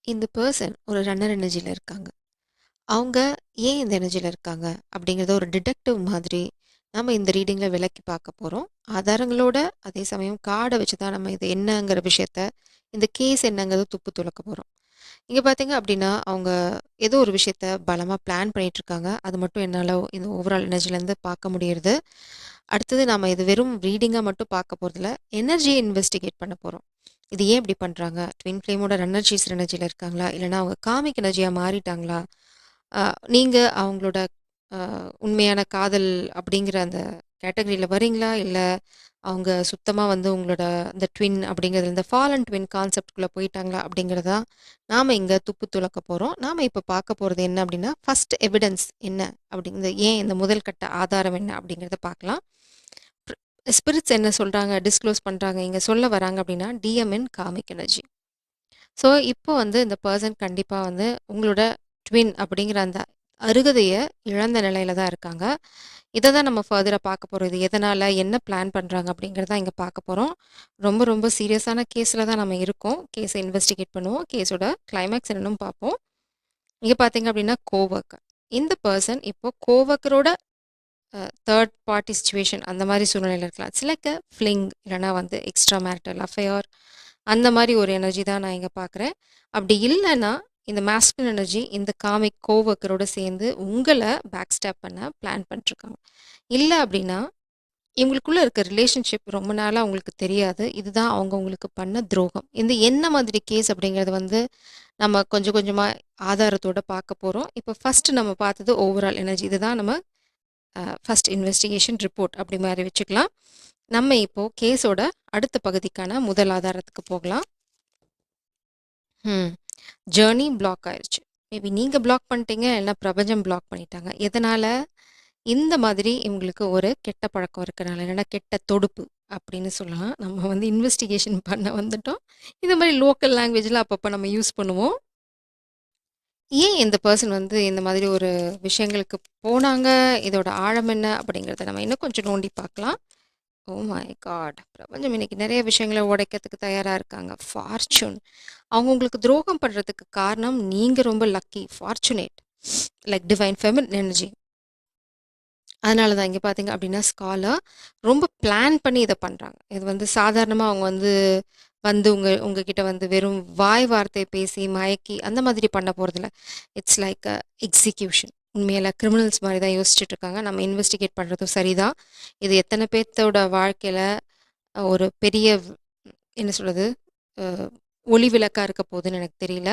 இந்த பெர்சன் ஒரு ரன்னர் எனர்ஜில இருக்காங்க. அவங்க ஏன் இந்த எனர்ஜில இருக்காங்க? அப்படிங்கிறத ஒரு டிடெக்டிவ் மாதிரி நம்ம இந்த ரீடிங்ல விளக்கி பார்க்க போறோம். ஆதாரங்களோட, அதே சமயம் கார்ட வச்சு தான் நம்ம இது என்னங்கிற விஷயத்த, இந்த கேஸ் என்னங்கிறத துப்பு துலக்க போறோம். இங்க பார்த்தீங்க அப்படின்னா, அவங்க ஏதோ ஒரு விஷயத்த பலமா பிளான் பண்ணிட்டுருக்காங்க. அது மட்டும் என்னால இந்த ஓவரால் எனர்ஜிலேருந்து பார்க்க முடியுறது. அடுத்தது நாம இது வெறும் ரீடிங்கா மட்டும் பார்க்க போறதில்ல. எனர்ஜிய இன்வெஸ்டிகேட் பண்ண போறோம். இது ஏன் இப்படி பண்றாங்க? ட்வின் ஃப்ளேமோட ரன்னர்ஜீஸ் எனர்ஜில இருக்காங்களா? இல்லன்னா அவங்க காமிக் எனர்ஜியா மாறிட்டாங்களா? அ நீங்க அவங்களோட உண்மையான காதல் அப்படிங்கிற அந்த கேட்டகரியில வரீங்களா? இல்ல அவங்க சுத்தமா வந்து உங்களோட இந்த ட்வின் அப்படிங்கிறது இந்த ஃபாலன் ட்வின் கான்செப்ட்குள்ள போயிட்டாங்களா? அப்படிங்கிறத நாம இங்க துப்பு துலக்க போறோம். நாம இப்ப பார்க்க போறது என்ன அப்படின்னா, ஃபர்ஸ்ட் எவிடன்ஸ் என்ன? அப்படிங்கிறது ஏன் இந்த முதல் கட்ட ஆதாரம் என்ன? அப்படிங்கிறத பார்க்கலாம். ஸ்பிரிட்ஸ் என்ன சொல்றாங்க? டிஸ்க்ளோஸ் பண்றாங்க. இங்க சொல்ல வராங்க அப்படின்னா, டிஎம்என் காமிக் எனர்ஜி. ஸோ, இப்போ வந்து இந்த பெர்சன் கண்டிப்பா வந்து உங்களோட ட்வின் அப்படிங்கிற அந்த அருகதைய இழந்த நிலையில தான் இருக்காங்க. இத தான் நம்ம ஃபர்தரா பார்க்க போறோம். இது எதனால, என்ன பிளான் பண்றாங்க அப்படிங்கிறத இங்க பார்க்க போறோம். ரொம்ப ரொம்ப சீரியஸான கேஸ்ல தான் நம்ம இருக்கோம். கேஸ இன்வெஸ்டிகேட் பண்ணுவோம். கேஸோட கிளைமாக்ஸ் என்னன்னு பார்ப்போம். இங்க பார்த்தீங்க அப்படின்னா, கோவொர்க்கர். இந்த பெர்சன் இப்போ கோவொர்க்கரோட 3 பார்ட்டி சிச்சுவேஷன் அந்த மாரி சூழ்நிலையில இருக்கலாம். இட்ஸ் லைக் ஃப்ளிங் இல்லன்னா வந்து எக்ஸ்ட்ரா மேரிட்டல் அஃபேர் அந்த மாரி ஒரு எனர்ஜி தான் நான் இங்க பார்க்குறேன். அப்படி இல்லன்னா, இந்த மாஸ்குலின் எனர்ஜி இந்த காமிக் கோவொர்க்கரோட சேர்ந்து உங்கள பேக் ஸ்டாப் பண்ண பிளான் பண்ணிட்டுருக்காங்க. இல்ல அப்படின்னா, இவங்களுக்குள்ள இருக்க ரிலேஷன்ஷிப் ரொம்ப நாளா உங்களுக்கு தெரியாது. இதுதான் அவங்க உங்களுக்கு பண்ண துரோகம். இந்த என்ன மாதிரி கேஸ் அப்படிங்கிறது வந்து நம்ம கொஞ்சம் கொஞ்சமா ஆதாரத்தோட பார்க்க போறோம். இப்போ ஃபர்ஸ்ட் நம்ம பார்த்தது ஓவரால் எனர்ஜி. இதுதான் நம்ம ஃபர்ஸ்ட் இன்வெஸ்டிகேஷன் ரிப்போர்ட் அப்படி மாரி வச்சுக்கலாம். நம்ம இப்போ கேஸோட அடுத்த பகுதிக்கான முதல் ஆதாரத்துக்கு போகலாம். ம். ஜர்னி பிளாக் ஆயிருச்சு. மேபி நீங்க பிளாக் பண்ணிட்டீங்க, இல்லன்னா பிரபஞ்சம் பிளாக் பண்ணிட்டாங்க. எதனால? இந்த மாதிரி இவங்களுக்கு ஒரு கெட்ட பழக்கம் இருக்கனால, இல்லன்னா கெட்ட தொடுப்பு அப்படின்னு சொல்லலாம். நம்ம வந்து இன்வெஸ்டிகேஷன் பண்ண வந்துட்டோம். இந்த மாரி லோக்கல் லாங்குவேஜ்ல அப்பப்ப நம்ம யூஸ் பண்ணுவோம். ஏன் இந்த பெர்சன் வந்து இந்த மாதிரி ஒரு விஷயங்களுக்கு போனாங்க? இதோட ஆழம் என்ன? அப்படிங்கிறத நம்ம இன்னும் கொஞ்சம் நோண்டி பார்க்கலாம். Oh my God! பிரபஞ்சம் இன்னைக்கு நெறைய விஷயங்கள உடைக்கிறதுக்கு தயாரா இருக்காங்க. ஃபார்ச்சூன். அவங்க உங்களுக்கு துரோகம் பண்றதுக்கு காரணம் நீங்க ரொம்ப lucky, fortunate. Like divine feminine energy. அதனால தான் இங்க பார்த்தீங்க அப்படின்னா, ஸ்காலர் ரொம்ப பிளான் பண்ணி இத பண்றாங்க. இது வந்து சாதாரணமா அவங்க வந்து உங்ககிட்ட வந்து வெறும் வாய் வார்த்தை பேசி, மயக்கி அந்த மாதிரி பண்ண போறதில்ல. It's like execution. உண்மையில கிரிமினல்ஸ் மாரி தான் யோசிச்சுட்டு இருக்காங்க. நம்ம இன்வெஸ்டிகேட் பண்றதும் சரிதான். இது எத்தன பேத்தோட வாழ்க்கையில ஒரு பெரிய என்ன சொல்றது? அ ஒளி விளக்கா இருக்க போதுன்னு எனக்கு தெரியல.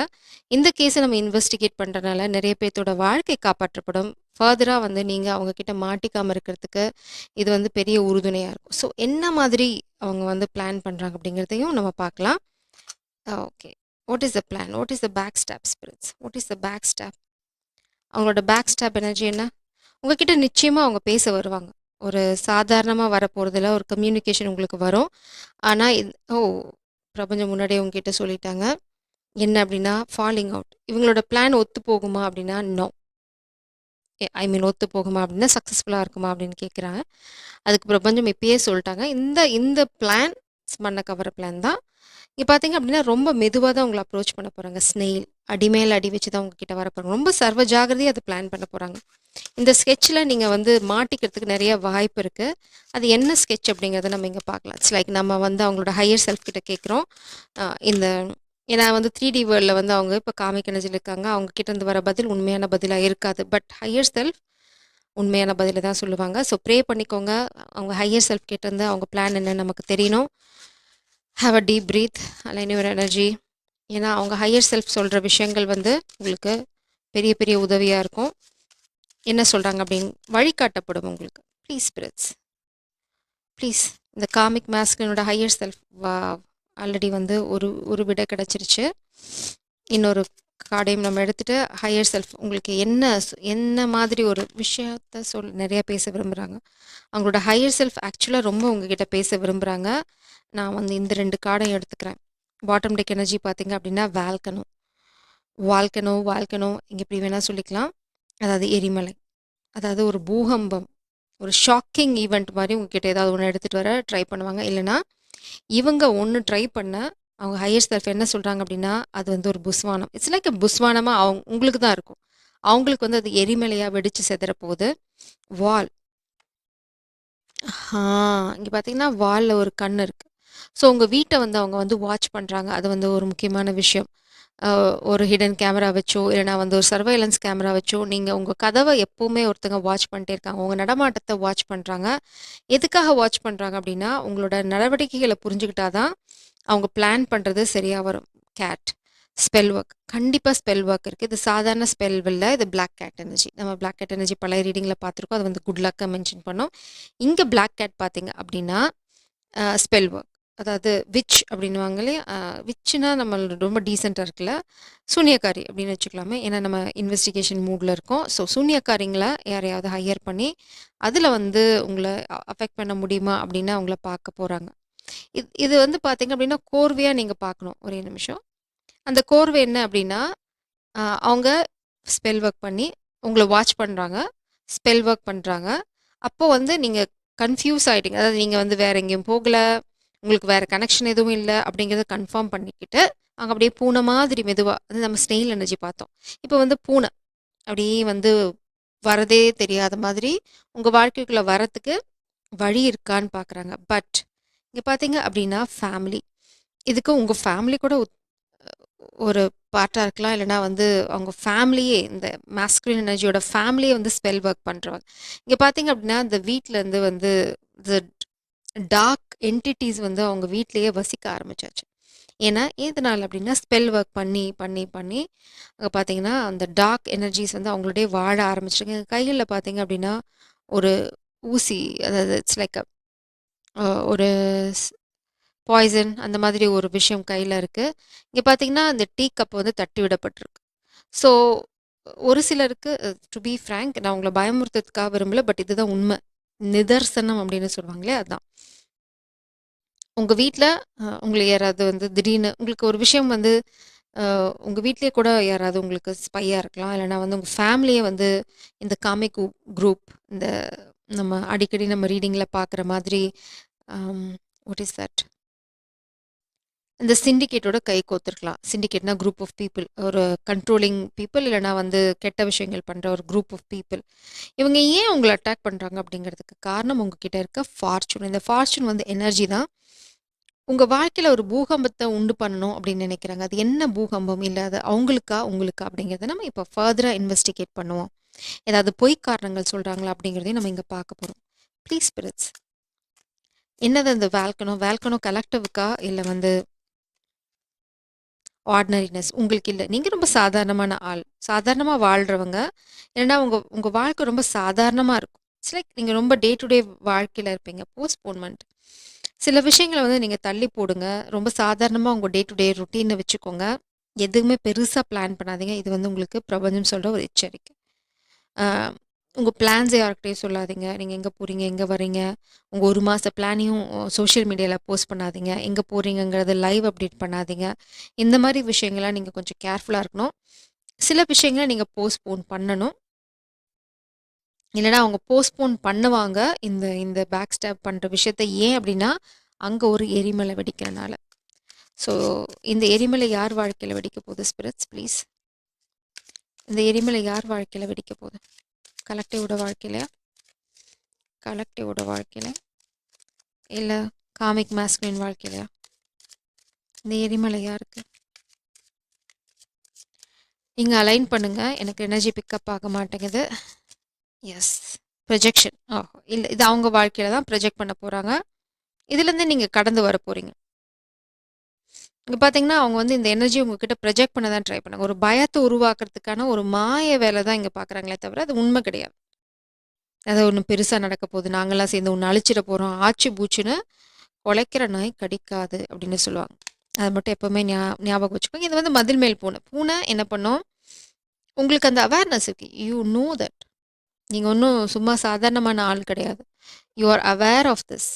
இந்த கேஸ நம்ம இன்வெஸ்டிகேட் பண்றனால நெறைய பேத்தோட வாழ்க்கை காப்பாற்றப்படும். ஃபர்தரா வந்து நீங்க அவங்க கிட்ட மாட்டிக்காம இருக்கிறதுக்கு இது வந்து பெரிய உறுதுணையா இருக்கும். ஸோ என்ன மாதிரி அவங்க வந்து பிளான் பண்றாங்க அப்படிங்கிறதையும் நம்ம பார்க்கலாம். Okay. What is the plan? What is the back stop spirits? What is the back stop? அவங்களோட பேக் ஸ்டாப் எனர்ஜி என்ன? உங்ககிட்ட நிச்சயமா அவங்க பேச வருவாங்க. ஒரு சாதாரணமா வரப்போறதில்ல. ஒரு கம்யூனிகேஷன் உங்களுக்கு வரும். ஆனா பிரபஞ்சம் முன்னாடியே உங்ககிட்ட சொல்லிட்டாங்க. என்ன அப்படின்னா, ஃபாலிங் அவுட். இவங்களோட பிளான் ஒத்து போகுமா அப்படின்னா, நோ. ஐ மீன் ஒத்து போகுமா அப்படின்னா, சக்ஸஸ்ஃபுல்லா இருக்குமா அப்படின்னு கேட்குறாங்க. அதுக்கு பிரபஞ்சம் இப்பயே சொல்ட்டாங்க. இந்த இந்த பிளான் மண்ண கவர பிளான் தான். இங்க பார்த்தீங்க அப்படின்னா, ரொம்ப மெதுவா தான் உங்கள அப்ரோச் பண்ண போறாங்க. ஸ்னெயில். அடி மேல அடி வச்சு தான் உங்ககிட்ட வரப்போறாங்க. ரொம்ப சர்வ ஜாக்கிரதையா அத பிளான் பண்ண போறாங்க. இந்த ஸ்கெட்ச்ல நீங்க வந்து மாட்டிக்கிறதுக்கு நெறைய வாய்ப்பு இருக்கு. அது என்ன ஸ்கெட்ச் அப்படிங்கிறத நம்ம இங்க பார்க்கலாம். இட்ஸ் லைக் நம்ம வந்து அவங்களோட ஹையர் செல்ஃப் கிட்ட கேட்குறோம். இந்த ஏன்னா வந்து 3டி வேர்ல்ட்ல வந்து அவங்க இப்ப காமிக் எனர்ஜில இருக்காங்க. அவங்க கிட்ட இருந்து வர பதில் உண்மையான பதிலா இருக்காது. பட் ஹையர் செல்ஃப் உண்மையான பதில தான் சொல்லுவாங்க. ஸோ ப்ரே பண்ணிக்கோங்க. அவங்க ஹையர் செல்ஃப் கிட்ட இருந்து அவங்க பிளான் என்னன்னு நமக்கு தெரியணும். Have a deep breath. Align your energy. ஏன்னா அவங்க ஹையர் செல்ஃப் சொல்ற விஷயங்கள் வந்து உங்களுக்கு பெரிய பெரிய உதவியா இருக்கும். என்ன சொல்றாங்க அப்படின்னு வழிகாட்டப்படும் உங்களுக்கு. Please spirits. ப்ளீஸ் இந்த காமிக் மாஸ்கினோட ஹையர் செல்ஃப் ஆல்ரெடி வந்து ஒரு ஒரு விடை கிடைச்சிருச்சு. இன்னொரு கார்டையும் நம்ம எடுத்துட்டு ஹையர் செல்ஃப் உங்களுக்கு என்ன மாதிரி ஒரு விஷயத்த நிறைய பேச விரும்புகிறாங்க. அவங்களோட ஹையர் செல்ஃப் ஆக்சுவலாக ரொம்ப உங்ககிட்ட பேச விரும்புகிறாங்க. நான் வந்து இந்த 2 கார்டையும் எடுத்துக்கிறேன். பாட்டம் டெக் எனர்ஜி பார்த்தீங்க அப்படின்னா வால்கனோ இங்கே இப்படி வேணால் சொல்லிக்கலாம். அதாவது எரிமலை. அதாவது ஒரு பூகம்பம். ஒரு ஷாக்கிங் ஈவெண்ட் மாதிரி உங்ககிட்ட ஏதாவது ஒன்று எடுத்துகிட்டு வர ட்ரை பண்ணுவாங்க. இல்லைனா இவங்க ஒன்று ட்ரை பண்ண அவங்க ஹையர் செல்ஃப் என்ன சொல்றாங்க அப்படின்னா, அது வந்து ஒரு புஸ்வானம். இட்ஸ் லைக் புஸ்வானமா உங்களுக்கு தான் இருக்கும். அவங்களுக்கு வந்து அது எரிமலையா வெடிச்சு சிதற போகுது. வால் ஆ இங்க பார்த்தீங்கன்னா, வால்ல ஒரு கண் இருக்கு. ஸோ உங்க வீட்ட வந்து அவங்க வந்து வாட்ச் பண்றாங்க. அது வந்து ஒரு முக்கியமான விஷயம். அ ஒரு ஹிடன் கேமரா வச்சோ, இல்லன்னா வந்து ஒரு சர்வைலன்ஸ் கேமரா வச்சோ, நீங்க உங்க கதவ எப்பவுமே ஒருத்தங்க வாட்ச் பண்ணிட்டே இருக்காங்க. உங்க நடமாட்டத்த வாட்ச் பண்றாங்க. எதுக்காக வாட்ச் பண்றாங்க அப்படின்னா, உங்களோட நடவடிக்கைகள புரிஞ்சுக்கிட்டா தான், அவங்க பிளான் பண்றது சரியா வரும். Cat, spell work. கண்டிப்பா ஸ்பெல் ஒர்க் இருக்கு. இது சாதாரண ஸ்பெல் இல்ல. இது பிளாக் கேட் எனர்ஜி. நம்ம பிளாக் கேட் எனர்ஜி பழைய ரீடிங்ல பார்த்துருக்கோம். அது வந்து குட் லக்க மென்ஷன் பண்ணும். இங்க பிளாக் கேட் பார்த்தீங்க அப்படின்னா, ஸ்பெல் ஒர்க். அதாவது விட்ச் அப்படின்னுவாங்க இல்லையா? விட்ச்னா நம்ம ரொம்ப டீசென்ட்டா இருக்குல்ல. சூனியக்காரி அப்படின்னு வச்சுக்கலாமே. ஏன்னா நம்ம இன்வெஸ்டிகேஷன் மூட்ல இருக்கோம். ஸோ சூனியக்காரிங்கள யாரையாவது ஹையர் பண்ணி, அதில வந்து உங்கள அஃபெக்ட் பண்ண முடியுமா அப்படின்னு அவங்கள பார்க்க போறாங்க. இது வந்து பார்த்தீங்க அப்படின்னா, கோர்வையா நீங்க பார்க்கணும். ஒரே நிமிஷம். அந்த கோர்வை என்ன அப்படின்னா, அவங்க ஸ்பெல் ஒர்க் பண்ணி உங்கள வாட்ச் பண்றாங்க. ஸ்பெல் ஒர்க் பண்றாங்க. அப்போ வந்து நீங்க கன்ஃப்யூஸ் ஆயிட்டீங்க. அதாவது நீங்க வந்து வேற எங்கேயும் போகல. உங்களுக்கு வேற கனெக்ஷன் எதுவும் இல்ல அப்படிங்கிறத கன்ஃபார்ம் பண்ணிக்கிட்டு, அங்க அப்படியே பூனை மாதிரி மெதுவா அது நம்ம ஸ்னெயில் எனர்ஜி பார்த்தோம். இப்போ வந்து பூனை அப்படியே வந்து வரதே தெரியாத மாதிரி உங்க வாழ்க்கைக்குள்ள வரத்துக்கு வழி இருக்கான்னு பார்க்குறாங்க. பட் இங்க பார்த்தீங்க அப்படின்னா ஃபேமிலி. இதுக்கு உங்க ஃபேமிலி கூட ஒரு பார்ட்டா இருக்கலாம். இல்லன்னா வந்து அவங்க ஃபேமிலியே இந்த மாஸ்குலின் எனர்ஜியோட ஃபேமிலியே வந்து ஸ்பெல் ஒர்க் பண்றவங்க. இங்க பார்த்தீங்க அப்படின்னா, இந்த வீட்லருந்து வந்து த டார்க் என்டிட்டீஸ் வந்து அவங்க வீட்லயே வசிக்க ஆரம்பிச்சாச்சு. ஏன்னா, எதனால அப்படின்னா, ஸ்பெல் ஒர்க் பண்ணி, பண்ணி, பண்ணி அங்க பார்த்தீங்கன்னா, அந்த டார்க் எனர்ஜிஸ் வந்து அவங்களோடயே வாழ ஆரம்பிச்சுருங்க. எங்க கைகள்ல பார்த்தீங்க அப்படின்னா, ஒரு ஊசி அதாவது இட்ஸ் லைக் ஒரு பாய்சன் அந்த மாதிரி ஒரு விஷயம் கையில இருக்கு. இங்க பார்த்தீங்கன்னா, அந்த டீ கப் வந்து தட்டி விடப்பட்டிருக்கு. ஸோ, ஒரு சிலருக்கு டூ பி ஃப்ராங்க் நான் உங்கள பயமுறுத்துறதுக்காக விரும்பல. பட் இதுதான் உண்ம. நிதர்சனம் அப்படின்னு சொல்லுவாங்களே அதான். உங்க வீட்ல உங்கள யாராவது வந்து திடீர்னு உங்களுக்கு ஒரு விஷயம் வந்து உங்க வீட்லயே கூட யாராவது உங்களுக்கு ஸ்பையா இருக்கலாம். இல்லன்னா வந்து உங்க ஃபேமிலியே வந்து இந்த காமிக் குரூப் இந்த நம்ம அடிக்கடி நம்ம ரீடிங்ல பார்க்குற மாதிரி வாட் இஸ் தட்? இந்த சிண்டிகேட்டோட கை கோர்த்துருக்கலாம். சிண்டிகேட்னா குரூப் ஆஃப் பீப்பிள். ஒரு கண்ட்ரோலிங் பீப்பிள் இல்லன்னா வந்து கெட்ட விஷயங்கள் பண்ற ஒரு குரூப் ஆஃப் பீப்பிள். இவங்க ஏன் உங்கள அட்டாக் பண்றாங்க அப்படிங்கிறதுக்கு காரணம் உங்ககிட்ட இருக்க ஃபார்ச்சூன். இந்த ஃபார்ச்சூன் வந்து எனர்ஜி தான். உங்க வாழ்க்கையில ஒரு பூகம்பத்த உண்டு பண்ணணும் அப்படின்னு நினைக்கிறாங்க. அது என்ன பூகம்பம்? இல்ல அது அவங்களுக்கா, உங்களுக்கா அப்படிங்கிறத நம்ம இப்ப ஃபர்தரா இன்வெஸ்டிகேட் பண்ணுவோம். ஏதாவது பொய் காரணங்கள் சொல்றாங்களா அப்படிங்கிறதையும் நம்ம இங்க பார்க்க போறோம். Please spirits. என்னது அந்த வால்கனோ? வால்கனோ கலெக்டிவ்‌க்கா? இல்ல வந்து ஆர்டினரினஸ் உங்களுக்கு இல்ல. நீங்க ரொம்ப சாதாரணமான ஆள். சாதாரணமா வாழ்றவங்க. ஏன்னா உங்க உங்க வாழ்க்கை ரொம்ப சாதாரணமா இருக்கும். இட்ஸ் லைக் நீங்க ரொம்ப டே டு டே வாழ்க்கையில இருப்பீங்க. போஸ்ட்போன்மென்ட். சில விஷயங்கள வந்து நீங்க தள்ளி போடுங்க. ரொம்ப சாதாரணமா உங்க டே டு டே ரொட்டீன வச்சுக்கோங்க. எதுவுமே பெருசா பிளான் பண்ணாதீங்க. இது வந்து உங்களுக்கு பிரபஞ்சம் சொல்ற ஒரு எச்சரிக்கை. அ உங்க பிளான்ஸ யார்கிட்டயும் சொல்லாதீங்க. நீங்க எங்க போறீங்க? எங்க வரீங்க? உங்க 1 மாச பிளானையும் சோஷியல் மீடியால போஸ்ட் பண்ணாதீங்க. எங்க போறீங்கங்கிறத லைவ் அப்டேட் பண்ணாதீங்க. இந்த மாரி விஷயங்கள்லாம் நீங்க கொஞ்சம் கேர்ஃபுல்லா இருக்கணும். சில விஷயங்கள நீங்க போஸ்ட்போன் பண்ணணும். இல்லன்னா அவங்க போஸ்ட்போன் பண்ணுவாங்க. இந்த இந்த பேக் ஸ்டாப் பண்ற விஷயத்த ஏன் அப்டின்னா, அங்க ஒரு எரிமலை வெடிக்கிறனால. ஸோ இந்த எரிமலை யார் வாழ்க்கையில வெடிக்க போகுது ஸ்பிரிட்ஸ் ப்ளீஸ்? இந்த எரிமலை யார் வாழ்க்கையில வெடிக்க போகுது? கலெக்டிவோட வாழ்க்கையிலயா? கலெக்டிவோட வாழ்க்கையில? இல்ல காமிக் மாஸ்குலின் வாழ்க்கையிலயா? இந்த எரிமலை யாருக்கு? நீங்க அலைன் பண்ணுங்க. எனக்கு எனர்ஜி பிக்கப் ஆக மாட்டேங்குது. எஸ். ப்ரொஜெக்ஷன். இல்ல இது அவங்க வாழ்க்கையில தான் ப்ரொஜெக்ட் பண்ண போறாங்க. இதுலேருந்து நீங்க கடந்து வர போறீங்க. இங்க பார்த்தீங்கன்னா, அவங்க வந்து இந்த எனர்ஜி உங்ககிட்ட ப்ரொஜெக்ட் பண்ண தான் ட்ரை பண்ணாங்க. ஒரு பயத்த உருவாக்குறதுக்கான ஒரு மாய வேல தான் இங்க பார்க்குறாங்களே தவிர, அது உண்மை கிடையாது. அது ஒண்ணு பெருசா நடக்க போகுது. நாங்கலாம் சேர்ந்து உன்ன அழிச்சிட போறோம். ஆச்சு பூச்சுன்னு "கொலைக்கிற நாய் கடிக்காது" அப்படின்னு சொல்லுவாங்க. அத மட்டும் எப்பவுமே ஞாபகம் வச்சுக்கோங்க. இது வந்து மதில் மேல் பூனை. பூனை என்ன பண்ணும்? உங்களுக்கு அந்த அவேர்னஸ் இருக்கு. You know that. நீங்க ஒண்ணும் சும்மா சாதாரணமான ஆள் கிடையாது. You are aware of this.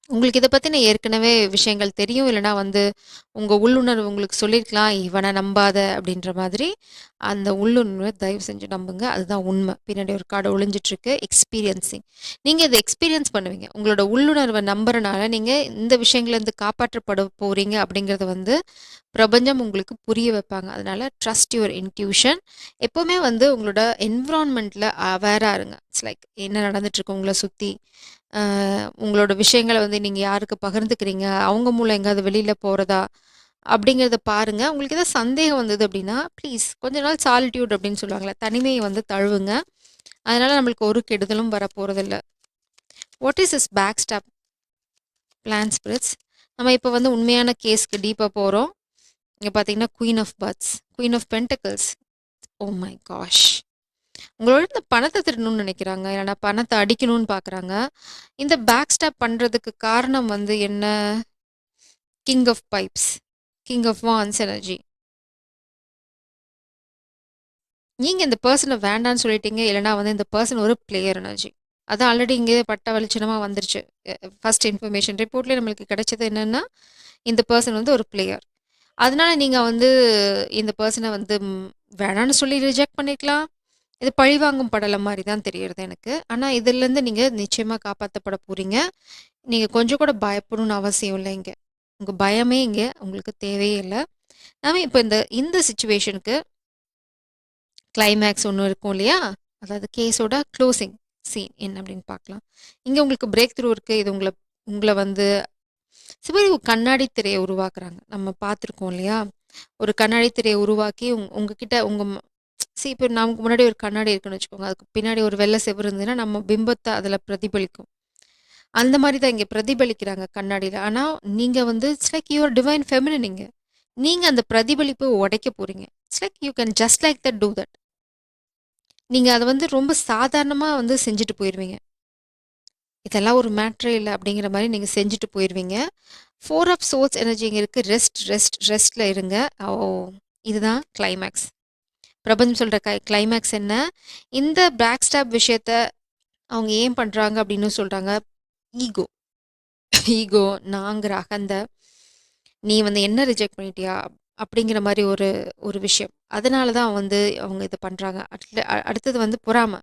உங்களுக்கு இத பத்தின ஏற்கனவே விஷயங்கள் தெரியும். இல்லன்னா வந்து உங்க உள்ளுணர்வு உங்களுக்கு சொல்லியிருக்கலாம், "இவன நம்பாத" அப்படின்ற மாதிரி. அந்த உள்ளுணர்வ தயவு செஞ்சு நம்புங்க. அதுதான் உண்ம. பின்னாடி ஒரு கார்டு ஒளிஞ்சிட்ருக்கு. எக்ஸ்பீரியன்சிங். நீங்க இத எக்ஸ்பீரியன்ஸ் பண்ணுவீங்க. உங்களோட உள்ளுணர்வ நம்புறனால, நீங்க இந்த விஷயங்கள்லேருந்து காப்பாற்றப்பட போறீங்க அப்படிங்கிறத வந்து பிரபஞ்சம் உங்களுக்கு புரிய வைப்பாங்க. அதனால ட்ரஸ்ட் யுவர் இன்ட்யூஷன். எப்பவுமே வந்து உங்களோட என்விரான்மென்ட்ல அவேரா இருங்க. இட்ஸ் லைக் என்ன நடந்துட்டுருக்கு உங்கள சுத்தி. அ உங்களோட விஷயங்கள வந்து நீங்க யாருக்கு பகிர்ந்துக்கிறீங்க? அவங்க மூலம் எங்கேயாவது வெளியில போறதா? அப்படிங்கிறத பாருங்க. உங்களுக்கு ஏதாவது சந்தேகம் வந்தது அப்படின்னா, ப்ளீஸ் கொஞ்ச நாள் சாலிட்யூட் அப்படின்னு சொல்லுவாங்கல்ல, தனிமைய வந்து தழுவுங்க. அதனால நம்மளுக்கு ஒரு கெடுதலும் வரப்போறதில்ல. What is this back stop plan spirits? நம்ம இப்ப வந்து உண்மையான கேஸ்க்கு டீப்பா போறோம். இங்க பார்த்தீங்கன்னா, queen of birds, queen of pentacles. Oh my gosh! உங்களோட இந்த பணத்த திருடணும்னு நெனைக்கிறாங்க. இல்லன்னா பணத்த அடிக்கணும்னு பார்க்குறாங்க. இந்த பேக் ஸ்டாப் பண்றதுக்கு காரணம் வந்து என்ன? King of pipes, king of wands energy. நீங்க இந்த பெர்சன வேண்டான்னு சொல்லிட்டீங்க. இல்லன்னா வந்து இந்த பெர்சன் ஒரு பிளேயர் எனர்ஜி. அது ஆல்ரெடி இங்கே பட்ட வெளிச்சனமா வந்துருச்சு. ஃபர்ஸ்ட் இன்ஃபர்மேஷன் ரிப்போர்ட்லயே நம்மளுக்கு கிடைச்சது என்னன்னா, இந்த பெர்சன் வந்து ஒரு பிளேயர். அதனால நீங்க வந்து இந்த பெர்சன வந்து வேணான்னு சொல்லி ரிஜெக்ட் பண்ணிக்கலாம். இது பழிவாங்கும் படலம் மாரி தான் தெரியறது எனக்கு. ஆனா இதுலருந்து நீங்க நிச்சயமா காப்பாத்தப்பட போறீங்க. நீங்க கொஞ்சம் கூட பயப்படணும்னு அவசியம் இல்ல இங்க. உங்க பயமே இங்க உங்களுக்கு தேவையே இல்ல. நாம இப்ப இந்த இந்த சிச்சுவேஷனுக்கு கிளைமேக்ஸ் ஒண்ணு இருக்கும் இல்லையா? அதாவது கேஸோட க்ளோசிங் சீன் என்ன அப்படின்னு பார்க்கலாம். இங்க உங்களுக்கு பிரேக் த்ரூ இருக்கு. இது உங்கள உங்கள வந்து சிவரு கண்ணாடி திரைய உருவாக்குறாங்க. நம்ம பார்த்துருக்கோம் இல்லையா? ஒரு கண்ணாடி திரைய உருவாக்கி உங்ககிட்ட உங்க இப்ப நமக்கு முன்னாடி ஒரு கண்ணாடி இருக்குன்னு வச்சுக்கோங்க. அதுக்கு பின்னாடி ஒரு வெள்ள செவுரு இருந்ததுன்னா, நம்ம பிம்பத்த அதுல பிரதிபலிக்கும். அந்த மாரி தான் இங்க பிரதிபலிக்கிறாங்க கண்ணாடில. ஆனா, நீங்க வந்து it's like you are divine feminine நீங்க. நீங்க அந்த பிரதிபலிப்ப உடைக்க போறீங்க. It's like you can just like that do that. நீங்க அத வந்து ரொம்ப சாதாரணமா வந்து செஞ்சுட்டு போயிருவீங்க. இதெல்லாம் ஒரு மேட்டரே இல்ல அப்படிங்கிற மாரி நீங்க செஞ்சுட்டு போயிருவீங்க. 4 ஆஃப் சோர்ட்ஸ் எனர்ஜி இங்க இருக்கு. ரெஸ்ட், ரெஸ்ட், ரெஸ்ட்ல இருங்க. ஓ! இதுதான் கிளைமாக்ஸ். பிரபஞ்சம் சொல்ற கிளைமாக்ஸ் என்ன? இந்த பேக் ஸ்டாப் விஷயத்த அவங்க ஏன் பண்றாங்க அப்படின்னு சொல்றாங்க. ஈகோ. ஈகோ, நாங்கிற அகந்த, நீ வந்து என்ன ரிஜெக்ட் பண்ணிட்டியா? அப்படிங்கிற மாரி ஒரு ஒரு விஷயம். அதனால தான் வந்து அவங்க இத பண்றாங்க. அடுத்தது வந்து பொறாம.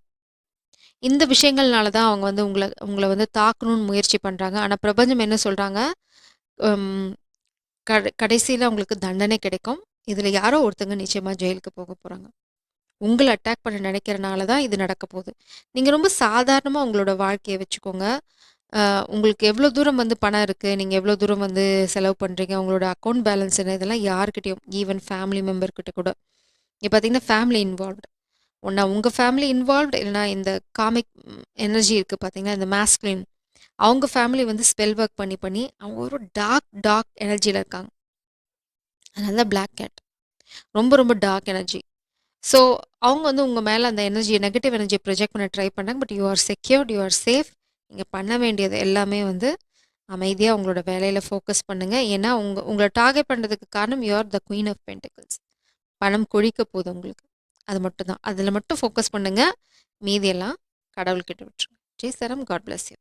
இந்த விஷயங்கள்னால தான் அவங்க வந்து உங்கள உங்கள வந்து தாக்கணும்னு முயற்சி பண்றாங்க. ஆனா பிரபஞ்சம் என்ன சொல்றாங்க, ம் கடைசியில உங்களுக்கு தண்டனை கிடைக்கும். இதுல யாரோ ஒருத்தங்க நிச்சயமா ஜெயிலுக்கு போக போறாங்க. உங்கள அட்டாக் பண்ண நினைக்கிறனால தான் இது நடக்க போகுது. நீங்க ரொம்ப சாதாரணமா உங்களோட வாழ்க்கைய வச்சுக்கோங்க. உங்களுக்கு எவ்வளோ தூரம் வந்து பணம் இருக்கு, நீங்க எவ்வளோ தூரம் வந்து செலவு பண்றீங்க, உங்களோட அக்கவுண்ட் பேலன்ஸ் என்ன, இதெல்லாம் யார்கிட்டயும் ஈவன் ஃபேமிலி மெம்பர் கிட்ட கூட. இங்க பார்த்தீங்கன்னா ஃபேமிலி இன்வால்வ்டு. ஒண்ணா உங்க ஃபேமிலி இன்வால்வ்டு இல்லன்னா இந்த காமிக் எனர்ஜி இருக்கு பார்த்தீங்கன்னா, இந்த மாஸ்குலின் அவங்க ஃபேமிலி வந்து ஸ்பெல் ஒர்க் பண்ணி பண்ணி அவங்க ஒரு டார்க் டார்க் எனர்ஜில இருக்காங்க. அதனால தான் பிளாக் கேட். ரொம்ப ரொம்ப டார்க் எனர்ஜி. ஸோ, அவங்க வந்து உங்க மேல அந்த எனர்ஜிய நெகட்டிவ் எனர்ஜிய ப்ரொஜெக்ட் பண்ண ட்ரை பண்றாங்க. But you are secured, you are safe. நீங்க பண்ண வேண்டியது எல்லாமே வந்து அமைதியா உங்களோட வேலையில ஃபோக்கஸ் பண்ணுங்க. ஏன்னா, உங்கள டார்கெட் பண்றதுக்கு காரணம் you are the queen of pentacles. பணம் கொழிக்க போகுது உங்களுக்கு. அது மட்டும் தான். அதுல மட்டும் ஃபோக்கஸ் பண்ணுங்க. மீதியெல்லாம் கடவுள்கிட்ட விட்டுருங்க. ஸ்ரீ சரம் காட் பிளஸ் யூ.